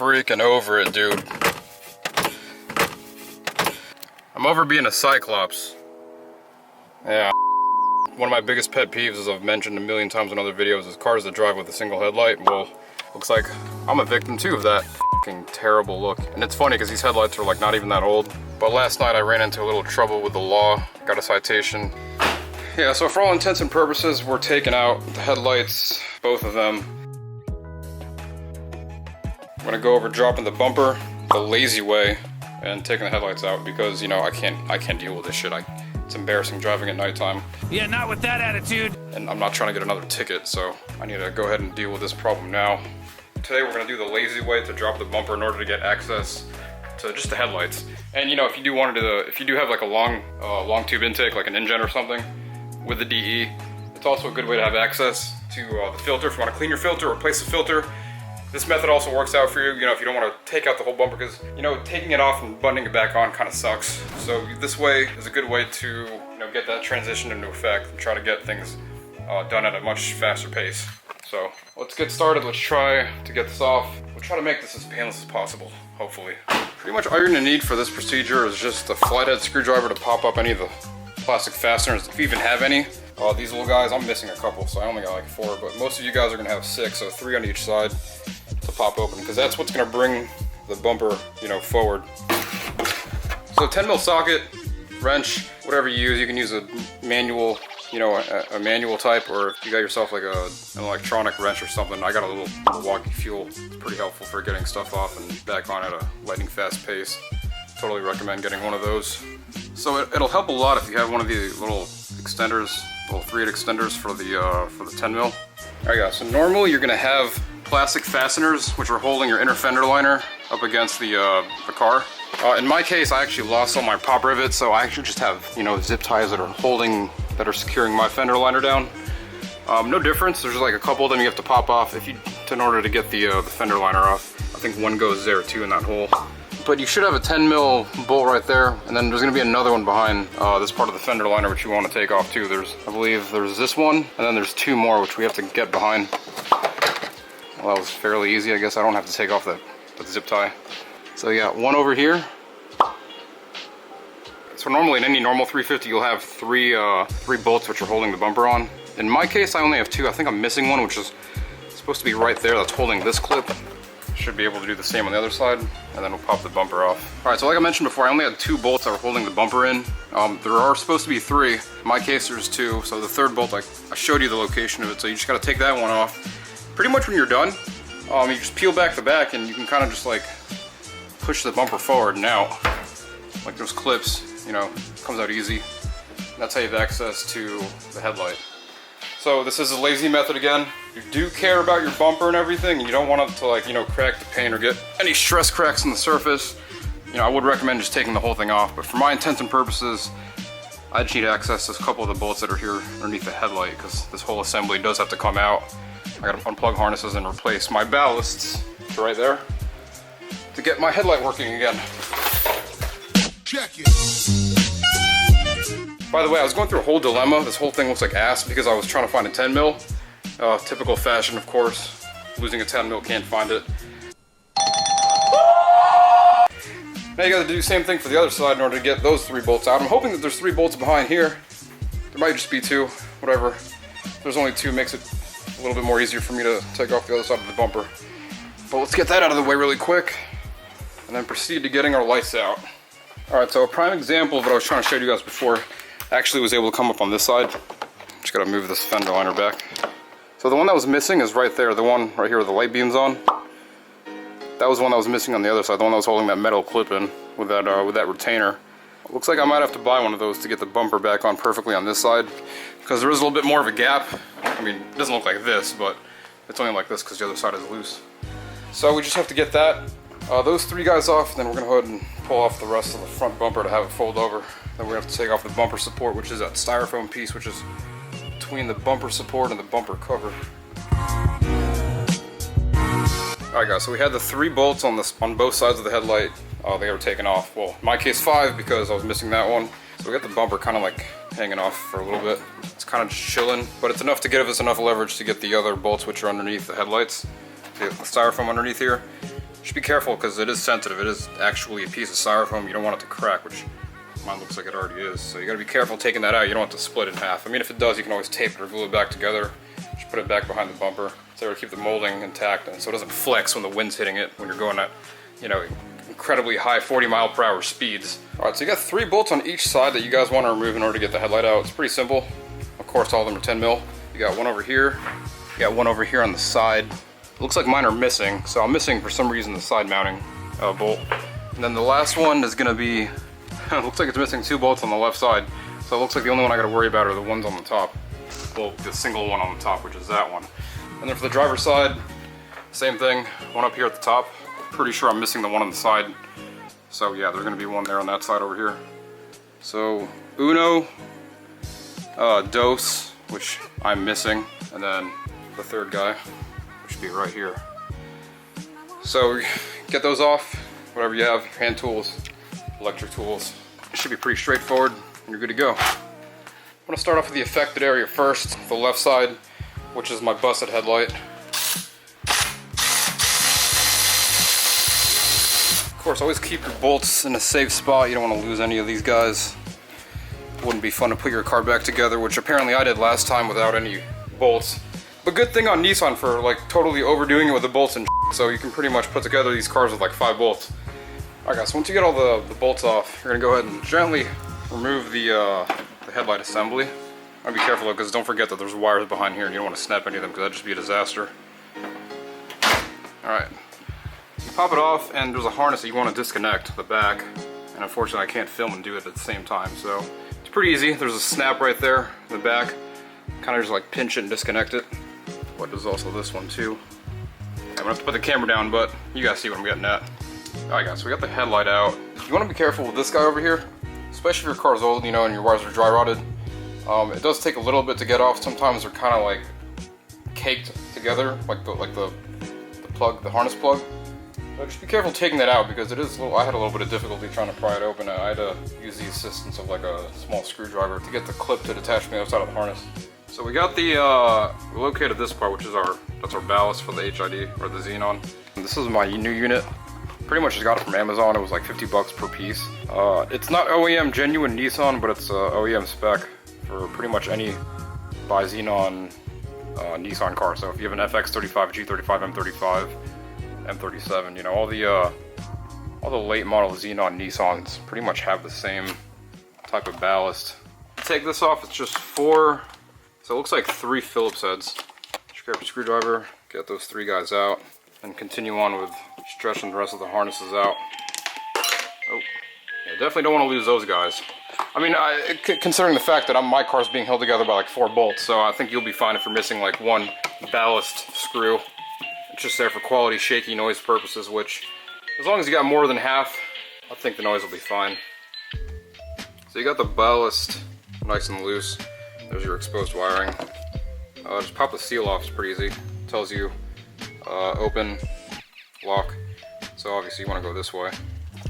freaking over it, dude. I'm over being a cyclops. Yeah. One of my biggest pet peeves, as I've mentioned a million times in other videos, is cars that drive with a single headlight. Well, looks like I'm a victim too of that fucking terrible look. And it's funny because these headlights are like not even that old. But last night I ran into a little trouble with the law, got a citation. Yeah, so for all intents and purposes, we're taking out the headlights, both of them. I'm gonna go over dropping the bumper the lazy way and taking the headlights out because, you know, I can't deal with this shit. It's embarrassing driving at nighttime. Yeah, not with that attitude. And I'm not trying to get another ticket, so I need to go ahead and deal with this problem now. Today we're gonna do the lazy way to drop the bumper in order to get access to just the headlights. And you know, if you do have like a long tube intake, like an InGen or something, with the DE, it's also a good way to have access to the filter. If you want to clean your filter or replace the filter, this method also works out for you. You know, if you don't want to take out the whole bumper, because you know, taking it off and buttoning it back on kind of sucks. So this way is a good way to, you know, get that transition into effect and try to get things done at a much faster pace. So let's get started. Let's try to get this off. We'll try to make this as painless as possible, hopefully. Pretty much all you're gonna need for this procedure is just a flathead screwdriver to pop up any of the plastic fasteners, if you even have any. These little guys, I'm missing a couple, so I only got like 4, but most of you guys are gonna have 6, so 3 on each side to pop open, because that's what's gonna bring the bumper, you know, forward. So 10mm socket, wrench, whatever you use. You can use a manual, you know, a manual type, or if you got yourself like an electronic wrench or something. I got a little Milwaukee Fuel. It's pretty helpful for getting stuff off and back on at a lightning fast pace. Totally recommend getting one of those. So it'll help a lot if you have one of the little extenders, little 3/8 extenders for the 10mm. All right, guys. So normally you're gonna have plastic fasteners which are holding your inner fender liner up against the car. In my case, I actually lost all my pop rivets, so I actually just have, you know, zip ties that are securing my fender liner down. No difference. There's like a couple of them you have to pop off in order to get the fender liner off. I think one goes there too in that hole. But you should have a 10mm bolt right there, and then there's gonna be another one behind this part of the fender liner which you want to take off too. I believe there's this one, and then there's 2 more which we have to get behind. Well, that was fairly easy. I guess I don't have to take off that zip tie. So you got one over here. So normally in any normal 350 you'll have 3 bolts which are holding the bumper on. In my case I only have 2. I think I'm missing one, which is supposed to be right there, that's holding this clip. Should be able to do the same on the other side, and then we'll pop the bumper off. Alright, so like I mentioned before, I only had 2 bolts that were holding the bumper in. There are supposed to be 3. In my case there's 2, so the 3rd bolt, I showed you the location of it, so you just gotta take that one off. Pretty much when you're done, you just peel back the back and you can kind of just like push the bumper forward and out. Like those clips, you know, comes out easy. That's how you have access to the headlight. So this is a lazy method again. You do care about your bumper and everything, and you don't want it to, like, you know, crack the paint or get any stress cracks on the surface. You know, I would recommend just taking the whole thing off, but for my intents and purposes, I just need access to a couple of the bolts that are here underneath the headlight, because this whole assembly does have to come out. I gotta unplug harnesses and replace my ballasts right there to get my headlight working again. Check it. By the way, I was going through a whole dilemma. This whole thing looks like ass because I was trying to find a 10mm. Typical fashion, of course. Losing a 10mm, can't find it. Now you gotta do the same thing for the other side in order to get those 3 bolts out. I'm hoping that there's 3 bolts behind here. There might just be 2, whatever. If there's only 2, makes it a little bit more easier for me to take off the other side of the bumper. But let's get that out of the way really quick, and then proceed to getting our lights out. Alright, so a prime example of what I was trying to show you guys before actually was able to come up on this side. Just gotta move this fender liner back. So the one that was missing is right there, the one right here with the light beams on. That was the one that was missing on the other side, the one that was holding that metal clip in with that retainer. Looks like I might have to buy one of those to get the bumper back on perfectly on this side, because there is a little bit more of a gap. I mean, it doesn't look like this, but it's only like this because the other side is loose. So we just have to get that, those 3 guys off, then we're gonna go ahead and pull off the rest of the front bumper to have it fold over. Then we're gonna have to take off the bumper support, which is that styrofoam piece, which is between the bumper support and the bumper cover. Alright guys, so we had the 3 bolts on both sides of the headlight. They were taken off. Well, in my case 5 because I was missing that one. So we got the bumper kind of like hanging off for a little bit. It's kind of just chilling, but it's enough to give us enough leverage to get the other bolts which are underneath the headlights. The styrofoam underneath here. Just be careful because it is sensitive. It is actually a piece of styrofoam. You don't want it to crack, which mine looks like it already is. So you gotta be careful taking that out. You don't want it to split in half. I mean, if it does, you can always tape it or glue it back together. Just put it back behind the bumper so to keep the molding intact and so it doesn't flex when the wind's hitting it when you're going at, you know, incredibly high 40-mile-per-hour speeds. All right, so you got 3 bolts on each side that you guys want to remove in order to get the headlight out. It's pretty simple. Of course, all of them are 10 mil. You got one over here. You got one over here on the side. It looks like mine are missing, so I'm missing for some reason the side mounting bolt. And then the last one is gonna be, it looks like it's missing 2 bolts on the left side. So it looks like the only one I gotta worry about are the ones on the top. Well, the single one on the top, which is that one. And then for the driver's side, same thing, one up here at the top. Pretty sure I'm missing the one on the side. So yeah, there's gonna be one there on that side over here. So uno, dos, which I'm missing, and then the third guy, which should be right here. So get those off, whatever you have, hand tools, electric tools. It should be pretty straightforward, and you're good to go. I'm gonna start off with the affected area first, the left side, which is my busted headlight. Of course, always keep your bolts in a safe spot. You don't want to lose any of these guys. Wouldn't be fun to put your car back together, which apparently I did last time without any bolts. But good thing on Nissan for like totally overdoing it with the bolts and so you can pretty much put together these cars with like 5 bolts. Alright guys, so once you get all the bolts off, you're gonna go ahead and gently remove the headlight assembly. I'll be careful though, because don't forget that there's wires behind here and you don't want to snap any of them because that'd just be a disaster. Alright, you pop it off and there's a harness that you want to disconnect, the back. And unfortunately I can't film and do it at the same time, so it's pretty easy. There's a snap right there in the back. Kind of just like pinch it and disconnect it. But there's also this one too. I'm gonna have to put the camera down, but you guys see what I'm getting at. Alright guys, so we got the headlight out. You want to be careful with this guy over here, especially if your car's old, you know, and your wires are dry rotted. It does take a little bit to get off. Sometimes they're kind of like caked together, like the plug, the harness plug. So just be careful taking that out because it is a little, I had a little bit of difficulty trying to pry it open. I had to use the assistance of like a small screwdriver to get the clip to detach from the other side of the harness. So we got the, we located this part, which is that's our ballast for the HID, or the Xenon. And this is my new unit. Pretty much just got it from Amazon. It was like 50 bucks per piece. It's not OEM genuine Nissan, but it's OEM spec for pretty much any by Xenon Nissan car. So if you have an FX35, G35, M35, M37, you know, all the late model Xenon Nissans pretty much have the same type of ballast. Take this off, it's just 4, so it looks like 3 Phillips heads. Just grab a screwdriver, get those 3 guys out, and continue on with stretching the rest of the harnesses out. Oh, yeah, definitely don't want to lose those guys. I mean, considering the fact that my car's being held together by like 4 bolts, so I think you'll be fine if you're missing like 1 ballast screw. It's just there for quality shaky noise purposes, which, as long as you got more than half, I think the noise will be fine. So you got the ballast nice and loose. There's your exposed wiring. Just pop the seal off, it's pretty easy. It tells you open, lock. So obviously you want to go this way.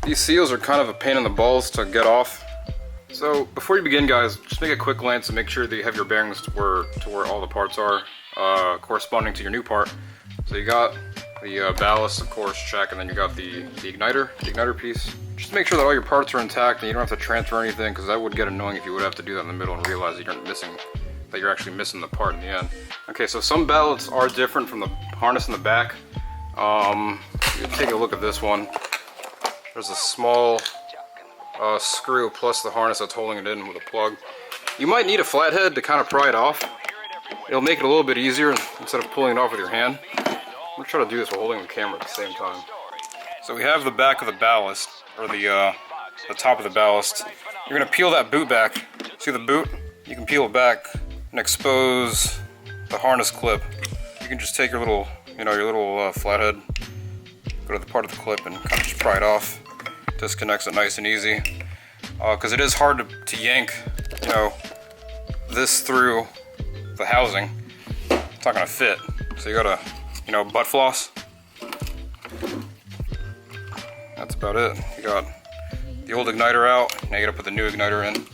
These seals are kind of a pain in the balls to get off. So before you begin guys, just make a quick glance and make sure that you have your bearings to where all the parts are corresponding to your new part. So you got the ballast, of course, check, and then you got the igniter piece. Just make sure that all your parts are intact and you don't have to transfer anything, because that would get annoying if you would have to do that in the middle and realize that you're actually missing the part in the end. Okay, so some ballasts are different from the harness in the back. You take a look at this one. There's a small screw plus the harness that's holding it in with a plug. You might need a flathead to kind of pry it off. It'll make it a little bit easier instead of pulling it off with your hand. I'm gonna try to do this while holding the camera at the same time. So we have the back of the ballast, or the top of the ballast. You're gonna peel that boot back. See the boot? You can peel it back and expose the harness clip. You can just take your little, flathead, go to the part of the clip and kind of just pry it off. Disconnects it nice and easy. Because it is hard to yank, this through the housing. It's not gonna fit. So you gotta, butt floss. That's about it. You got the old igniter out, now you gotta put the new igniter in.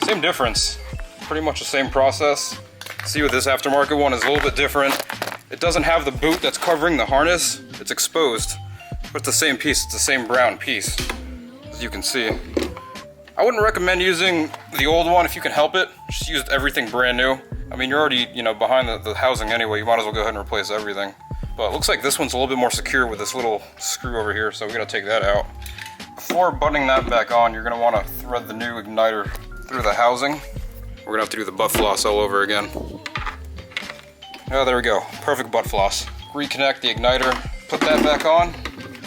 Same difference, pretty much the same process. See with this aftermarket one is a little bit different. It doesn't have the boot that's covering the harness, it's exposed. But it's the same piece, it's the same brown piece, as you can see. I wouldn't recommend using the old one if you can help it. Just use everything brand new. I mean, you're already, you know, behind the housing anyway. You might as well go ahead and replace everything. But it looks like this one's a little bit more secure with this little screw over here, so we're gonna take that out. Before buttoning that back on, you're gonna wanna thread the new igniter through the housing. We're gonna have to do the butt floss all over again. Oh, there we go. Perfect butt floss. Reconnect the igniter, put that back on.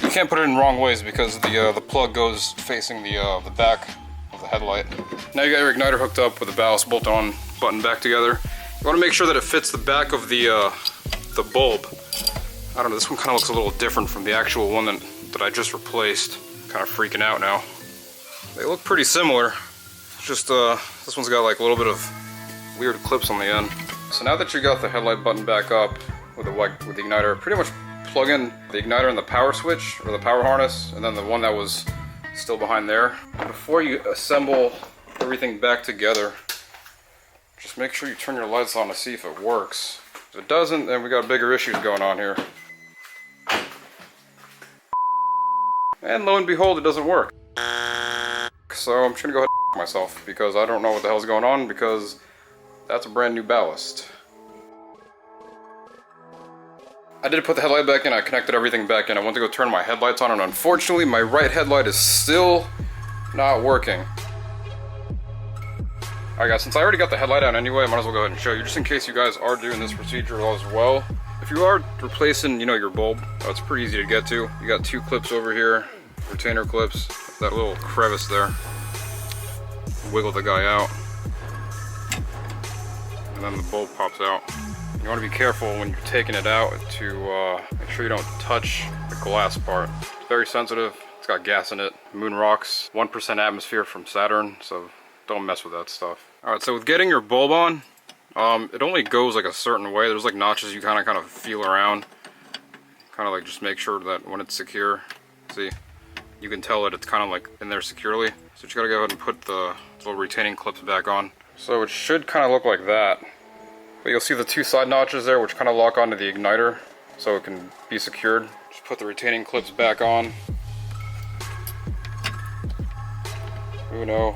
You can't put it in wrong ways because the plug goes facing the back of the headlight. Now you got your igniter hooked up with the ballast bolt on, button back together. You want to make sure that it fits the back of the bulb. I don't know, this one kind of looks a little different from the actual one that I just replaced. Kind of freaking out now. They look pretty similar. It's just this one's got like a little bit of weird clips on the end. So now that you got the headlight button back up with the igniter, pretty much plug in the igniter and the power switch or the power harness, and then the one that was still behind there. And before you assemble everything back together, just make sure you turn your lights on to see if it works. If it doesn't, then we got bigger issues going on here. And lo and behold, it doesn't work. So I'm just gonna go ahead and myself because I don't know what the hell's going on because that's a brand new ballast. I did put the headlight back in, I connected everything back in. I went to go turn my headlights on and unfortunately my right headlight is still not working. Alright guys, since I already got the headlight on anyway, I might as well go ahead and show you just in case you guys are doing this procedure as well. If you are replacing, you know, your bulb, it's pretty easy to get to. You got two clips over here, retainer clips, that little crevice there. Wiggle the guy out. And then the bulb pops out. You want to be careful when you're taking it out to make sure you don't touch the glass part. It's very sensitive. It's got gas in it. Moon rocks, 1% atmosphere from Saturn, so don't mess with that stuff. Alright, so with getting your bulb on, it only goes like a certain way. There's like notches you kind of feel around. Kind of like just make sure that when it's secure, see, you can tell that it's kind of like in there securely. So you gotta go ahead and put the little retaining clips back on. So it should kind of look like that. But you'll see the two side notches there which kind of lock onto the igniter so it can be secured. Just put the retaining clips back on. Uno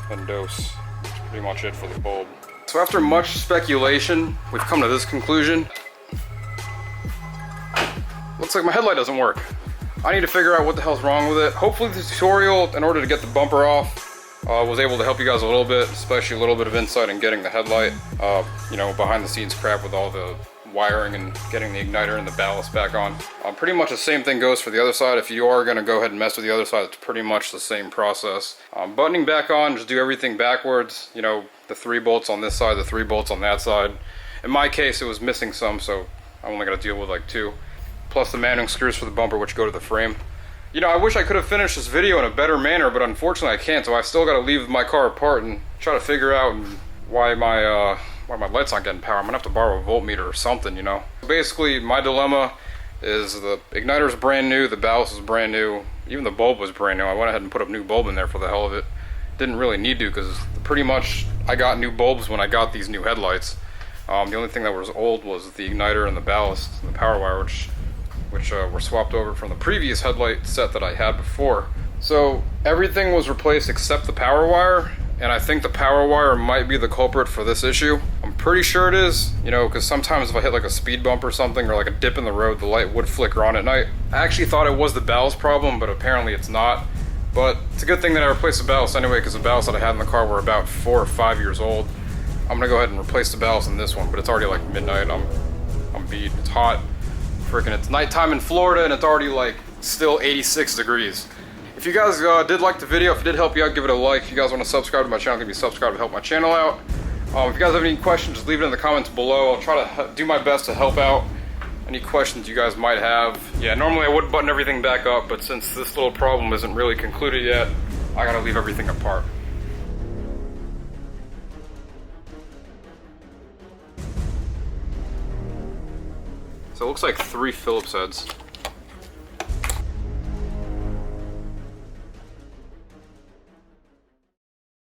and dos. That's pretty much it for the bulb. So after much speculation, we've come to this conclusion. Looks like my headlight doesn't work. I need to figure out what the hell's wrong with it. Hopefully the tutorial, in order to get the bumper off, was able to help you guys a little bit, especially a little bit of insight in getting the headlight, you know, behind the scenes crap with all the wiring and getting the igniter and the ballast back on. Pretty much the same thing goes for the other side. If you are going to go ahead and mess with the other side, it's pretty much the same process. Buttoning back on, just do everything backwards. You know, the 3 bolts on this side, the 3 bolts on that side. In my case, it was missing some, so I'm only going to deal with like 2. Plus the mounting screws for the bumper, which go to the frame. You know, I wish I could have finished this video in a better manner, but unfortunately I can't, so I still got to leave my car apart and try to figure out why my lights aren't getting power. I'm gonna have to borrow a voltmeter or something, you know. Basically, my dilemma is the igniter's brand new, the ballast is brand new, even the bulb was brand new. I went ahead and put a new bulb in there for the hell of it. Didn't really need to because pretty much I got new bulbs when I got these new headlights. The only thing that was old was the igniter and the ballast and the power wire, which were swapped over from the previous headlight set that I had before. So everything was replaced except the power wire, and I think the power wire might be the culprit for this issue. I'm pretty sure it is, you know, because sometimes if I hit like a speed bump or something or like a dip in the road, the light would flicker on at night. I actually thought it was the ballast problem, but apparently it's not. But it's a good thing that I replaced the ballast anyway, because the ballast that I had in the car were about 4 or 5 years old. I'm gonna go ahead and replace the ballast in this one, but it's already like midnight. I'm beat. It's hot. Freaking, it's nighttime in Florida and it's already like still 86 degrees. If you guys did like the video, if it did help you out, give it a like. If you guys want to subscribe to my channel, give me a subscribe to help my channel out. If you guys have any questions, just leave it in the comments below. I'll try to do my best to help out any questions you guys might have. Yeah, normally I would button everything back up, but since this little problem isn't really concluded yet, I gotta leave everything apart. So it looks like 3 Phillips heads.